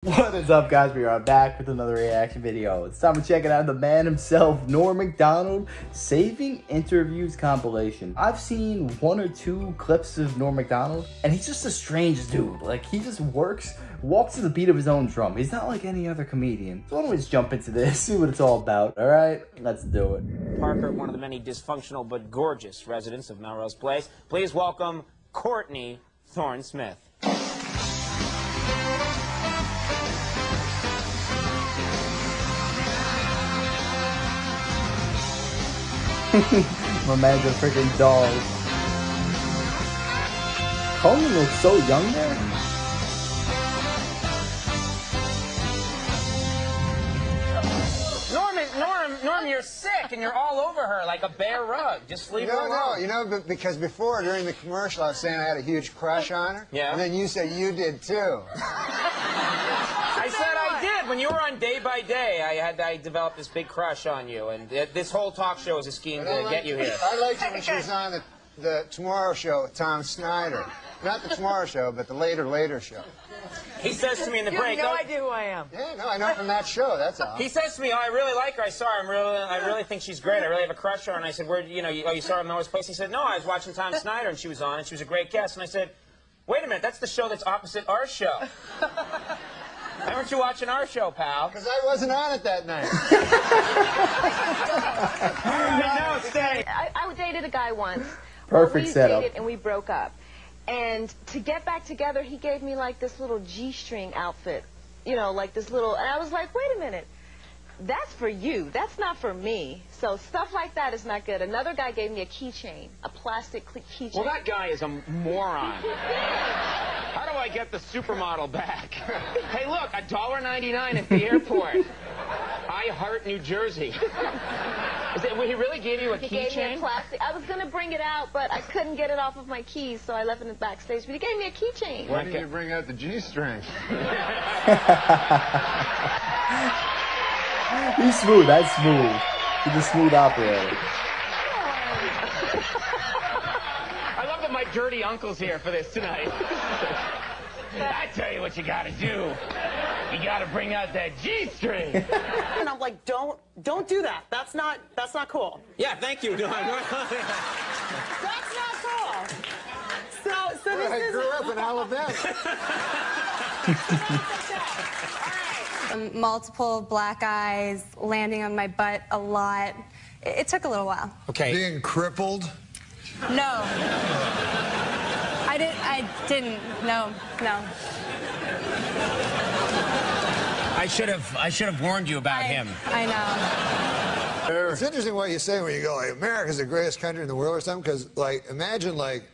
What is up, guys? We are back with another reaction video. It's time to check it out. The man himself, Norm MacDonald, Saving Interviews compilation. I've seen one or two clips of Norm MacDonald, and he's just a strange dude. Like, he just walks to the beat of his own drum. He's not like any other comedian. So why don't we just jump into this, see what it's all about, all right? Let's do it. Parker, one of the many dysfunctional but gorgeous residents of Melrose Place. Please welcome Courtney Thorne-Smith. My man's a freaking dog. Conan looks so young there. Norm, you're sick and you're all over her like a bear rug. Just leave her alone. No, because before, during the commercial, I was saying I had a huge crush on her. Yeah. And then you said you did too. I said I did. When you were on Day by Day, I developed this big crush on you, and this whole talk show is a scheme to get you here. I liked you when she was on the Tomorrow Show with Tom Snyder. Not the Tomorrow Show, but the later show. He says to me in the break, You have no idea who I am. Yeah, no, I know from that show, that's all. He says to me, "Oh, I really like her. I saw her. I really think she's great. I really have a crush on her." And I said, "Where? You saw her in Melrose Place?" He said, "No, I was watching Tom Snyder, and she was on, and she was a great guest." And I said, "Wait a minute, that's the show that's opposite our show. Why weren't you watching our show, pal?" Because I wasn't on it that night. No, stay. I dated a guy once. Perfect we setup. Dated and we broke up. And to get back together, he gave me like this little G-string outfit. You know, like this little, and I was like, wait a minute. That's for you. That's not for me. So stuff like that is not good. Another guy gave me a keychain, a plastic keychain. Well, that guy is a moron. How do I get the supermodel back? Hey, look, $1.99 at the airport. I heart New Jersey. He really gave you a keychain? He gave me a plastic. I was going to bring it out, but I couldn't get it off of my keys, so I left it in the backstage. But he gave me a keychain. Why didn't you bring out the G-string? He's smooth. That's smooth. He's a smooth operator. I love that my dirty uncle's here for this tonight. I tell you what you gotta do. You gotta bring out that G-string. And I'm like, don't do that. That's not cool. Yeah, thank you. That's not cool. So this I is. grew up in Alabama. Multiple black eyes, landing on my butt a lot. It took a little while. Okay. Being crippled? No. I didn't. No. I should have warned you about him. I know. It's interesting what you say when you go, like, America's the greatest country in the world or something, because, like, imagine, like,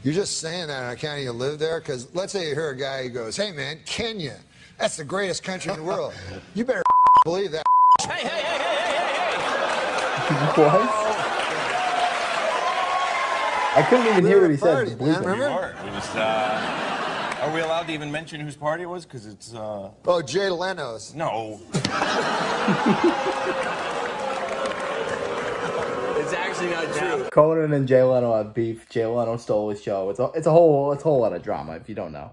you're just saying that and I can't even live there, because let's say you hear a guy who goes, hey, man, Kenya, that's the greatest country in the world. You better believe that. Hey. What? I couldn't even hear what he said. Remember? It was, are we allowed to even mention whose party it was? Because it's, Oh, Jay Leno's. No. It's actually not true. Conan and Jay Leno have beef. Jay Leno stole his show. It's a whole lot of drama if you don't know.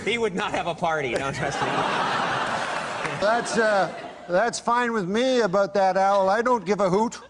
He would not have a party. Don't trust me. That's fine with me about that owl. I don't give a hoot.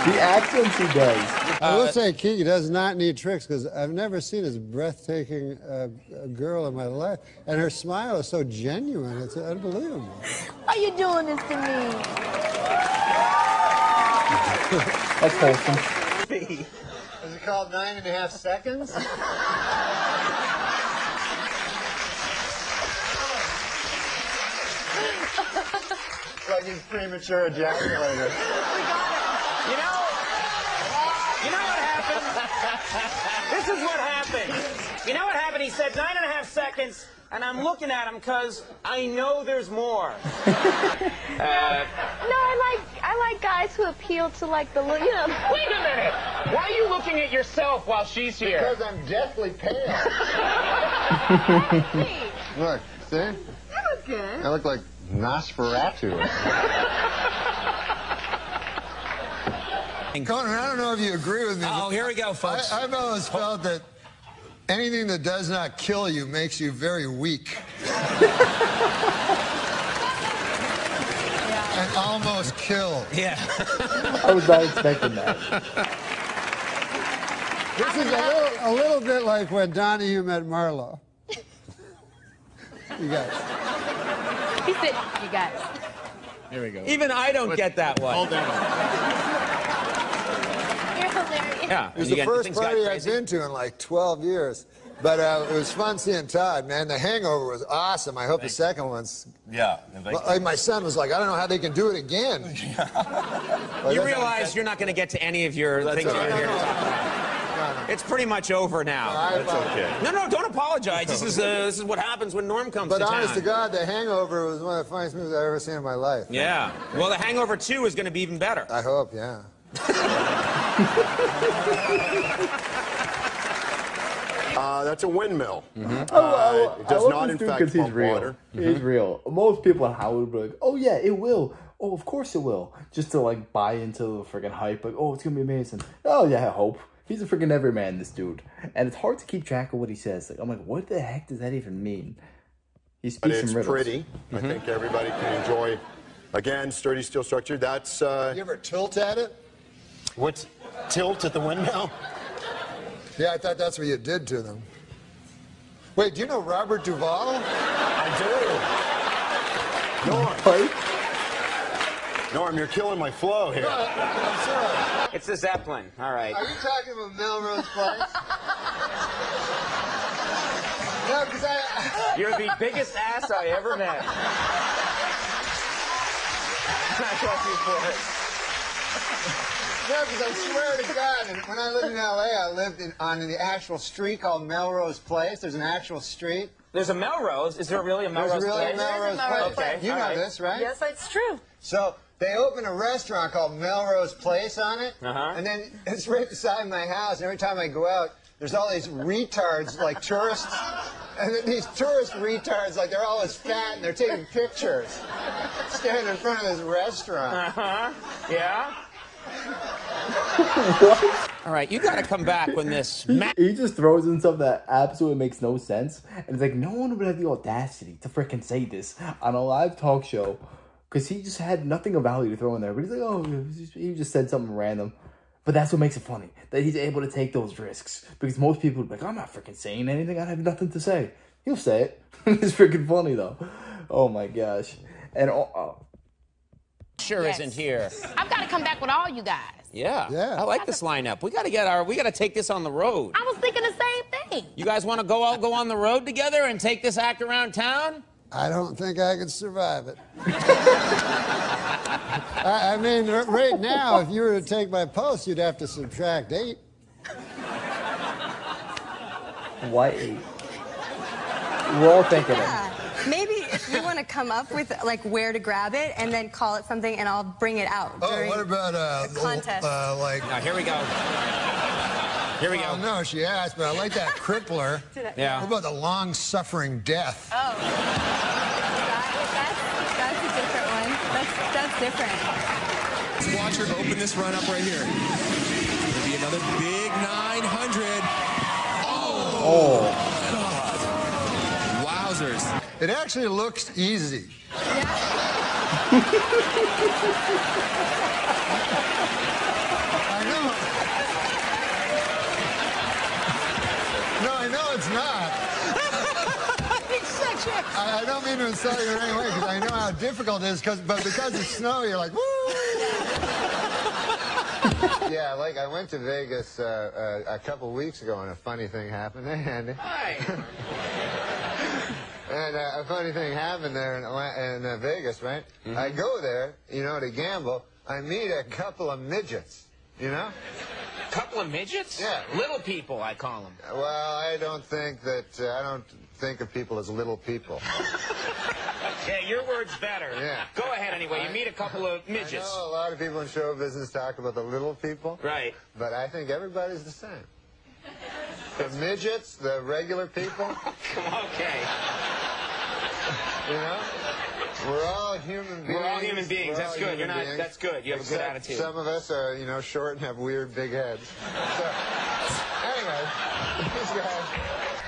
The accents he does. I will say Kiki does not need tricks, because I've never seen as breathtaking a girl in my life. And her smile is so genuine. It's unbelievable. Why are you doing this to me? That's wholesome. Is it called 9.5 seconds? Like he's premature ejaculator. You know what happened? This is what happened. You know what happened? He said 9.5 seconds, and I'm looking at him because I know there's more. No, I like guys who appeal to like the look. You know. Wait a minute. Why are you looking at yourself while she's here? Because I'm deathly pale. Look, see? That was good. I look like Nosferatu. Conan, I don't know if you agree with me. Oh, here we go, folks. I've always felt that Anything that does not kill you makes you very weak. And almost kill. Yeah. I was not expecting that. This is a little bit like when Donahue met Marlo. You guys. He said, you guys. Here we go. Even I don't get that one. Hold down. You're hilarious. Yeah. It was the first party I've been to in like 12 years. But it was fun seeing Todd, man. The Hangover was awesome. I hope the second one's... Yeah. Like my son was like, I don't know how they can do it again. You realize you're not going to get to any of your things you're here to talk about. It's pretty much over now. That's okay. No, don't apologize. This is what happens when Norm comes But to town. honest to God, The Hangover was one of the funniest movies I've ever seen in my life. Yeah. Well, The Hangover 2 is going to be even better. I hope, yeah. That's a windmill. It does not, in fact, he's pump real. water. He's real. Most people in Hollywood would be like, oh, yeah, it will. Oh, of course it will. Just to, like, buy into the freaking hype. Like, oh, it's going to be amazing. Oh, yeah, I hope. He's a freaking everyman, this dude. And it's hard to keep track of what he says. Like, I'm like, what the heck does that even mean? He speaks some riddles. Pretty. I think everybody can enjoy. Again, sturdy steel structure. That's... You ever tilt at it? What's tilt at the windmill? Yeah, I thought that's what you did to them. Wait, do you know Robert Duvall? I do. Norm, you're killing my flow here. I'm sorry. It's the Zeppelin. All right. Are you talking about Melrose Place? No, because You're the biggest ass I ever met. I trust you for it. No, because I swear to God, and when I lived in L.A., I lived on the actual street called Melrose Place. There's an actual street. There's a Melrose. Is there really a Melrose There's really place? a Melrose Place. Okay. You know this, right? Yes, it's true. So they opened a restaurant called Melrose Place on it, Uh-huh. and then it's right beside my house. And every time I go out, there's all these retards, like tourists, and then these tourist retards, like they're always fat and they're taking pictures, standing in front of this restaurant. Uh-huh. Yeah? What? All right, you got to come back when this... He just throws in stuff that absolutely makes no sense. And it's like, no one would have the audacity to freaking say this on a live talk show. Because he just had nothing of value to throw in there. But he's like, oh, he just said something random. But that's what makes it funny. That he's able to take those risks. Because most people would be like, I'm not freaking saying anything. I have nothing to say. He'll say it. It's freaking funny, though. Oh, my gosh. And... Sure isn't here. I've got to come back with all you guys. Yeah. I like this lineup. We got to take this on the road. I was thinking the same thing. You guys want to go on the road together and take this act around town? I don't think I could survive it. I mean, right now, if you were to take my post, you'd have to subtract 8. Why 8? We're all thinking it. Maybe if you want to come up with like where to grab it and then call it something, and I'll bring it out. Oh, what about contest? like? Now, here we go. Here we go. Well, no, she asked, but I like that crippler. Yeah. What about the long-suffering death? Oh, that's a different one. That's different. Let's watch her open this run up right here. It'll be another big 900. Oh. Wowzers. It actually looks easy. Yeah. I know. No, I know it's not. I don't mean to insult you in any way, because I know how difficult it is, but because it's snow, you're like, woo! Yeah, like I went to Vegas a couple weeks ago, and a funny thing happened there, Andy. Hi. And a funny thing happened there in Vegas, right? Mm-hmm. I go there, you know, to gamble. I meet a couple of midgets, you know? Couple of midgets? Yeah. Little people, I call them. Well, I don't think of people as little people. Yeah, your word's better. Yeah. Go ahead anyway. You meet a couple of midgets. I know a lot of people in show business talk about the little people. Right. But I think everybody's the same. The midgets, the regular people. Okay. You know? We're all human beings. We're all human beings. That's good. You're not. That's good. You have a good attitude. Some of us are, you know, short and have weird big heads. So, anyway, these guys.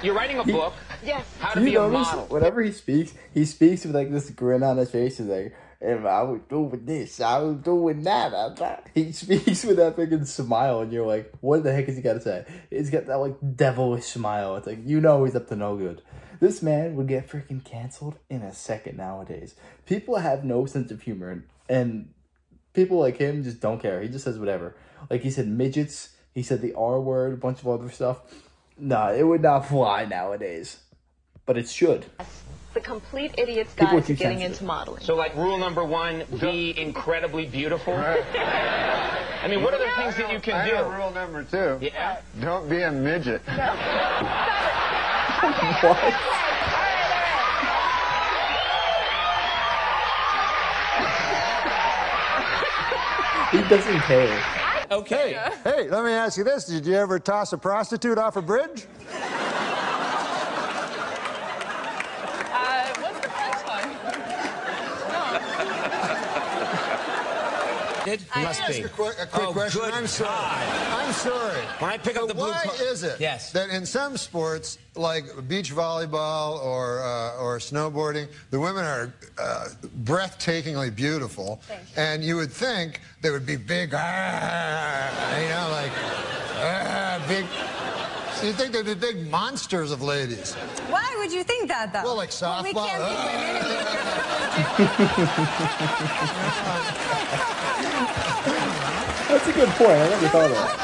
You're writing a book. Yes. How to Do be you a notice model. whenever he speaks with like this grin on his face. He's like, if I was doing this, I was doing that. He speaks with that freaking smile, and you're like, what the heck has he got to say? He's got that like devilish smile. It's like, you know he's up to no good. This man would get freaking canceled in a second nowadays. People have no sense of humor, and people like him just don't care. He just says whatever. Like he said midgets, he said the R word, a bunch of other stuff. Nah, it would not fly nowadays. But it should. The complete idiot's guide to getting into modeling. So, like, rule number 1, be incredibly beautiful. Right. I mean, what are the things that you can do? I know rule number 2. Yeah. Don't be a midget. No. What? He doesn't care. Okay. Hey, let me ask you this. Did you ever toss a prostitute off a bridge? What's the French one? Must be. A quick question. Good I'm sorry. God. I'm sorry. When I pick up the blue Why card. is it that in some sports, like beach volleyball or snowboarding, the women are breathtakingly beautiful, and you would think they would be big, big. So you think they'd be big monsters of ladies? Why would you think that, though? Well, like softball. We can't be women. That's a good point. I never thought of that.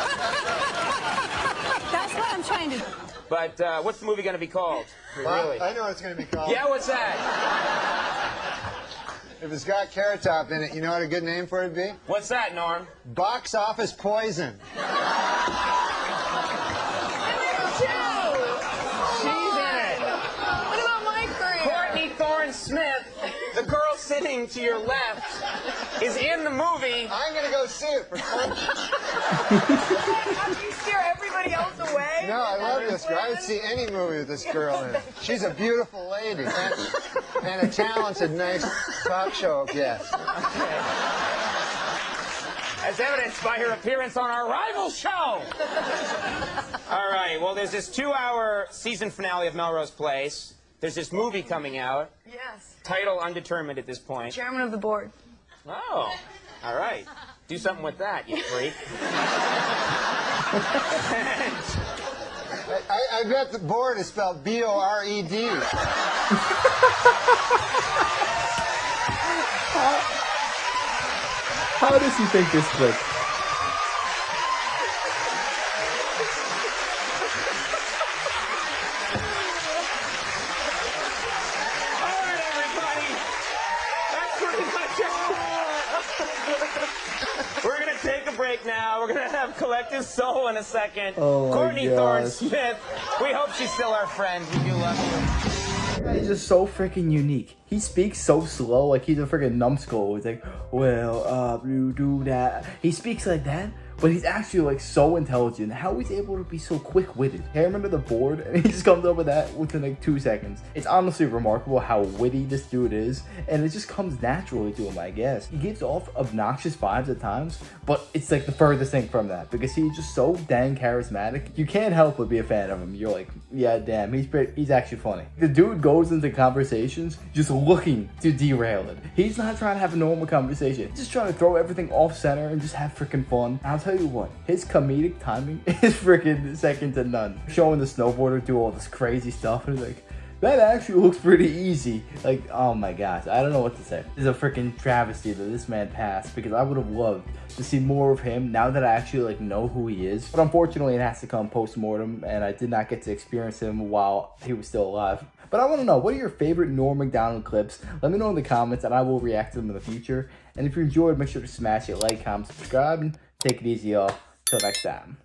That's what I'm trying to do. But what's the movie going to be called? Really? I know what it's going to be called. Yeah, what's that? If it's got Carrot Top in it, you know what a good name for it would be? What's that, Norm? Box Office Poison. Smith, the girl sitting to your left, is in the movie. I'm going to go see it for fun. You scare everybody else away? No, I love this girl. I would see any movie with this girl in it. She's a beautiful lady and a talented, nice talk show guest. Okay. As evidenced by her appearance on our rival show. All right, well, there's this 2-hour season finale of Melrose Place. There's this movie coming out. Yes. Title undetermined at this point. Chairman of the board. Oh, all right. Do something with that, you freak. I bet the board is spelled B-O-R-E-D. How does he think this clip? We're going to take a break now. We're going to have Collective Soul in a second. Oh my Courtney gosh. Thorne-Smith, we hope she's still our friend. We do love you. He's just so freaking unique. He speaks so slow, like he's a freaking numbskull. He's like, well, you do that. He speaks like that, but he's actually like so intelligent. How he's able to be so quick-witted. Chairman of the board, and he just comes up with that within like 2 seconds. It's honestly remarkable how witty this dude is, and it just comes naturally to him, I guess. He gives off obnoxious vibes at times, but it's like the furthest thing from that, because he's just so dang charismatic. You can't help but be a fan of him. You're like, yeah, damn, he's actually funny. The dude goes into conversations just looking to derail it. He's not trying to have a normal conversation. He's just trying to throw everything off center and just have freaking fun. I'll tell you what, his comedic timing is freaking second to none. Showing the snowboarder do all this crazy stuff, and he's like, that actually looks pretty easy. Like, oh my gosh, I don't know what to say. It's a freaking travesty that this man passed, because I would have loved to see more of him now that I actually like know who he is. But unfortunately, it has to come post-mortem, and I did not get to experience him while he was still alive. But I want to know, what are your favorite Norm MacDonald clips? Let me know in the comments, and I will react to them in the future. And if you enjoyed, make sure to smash it, like, comment, subscribe, and take it easy, y'all. Till next time.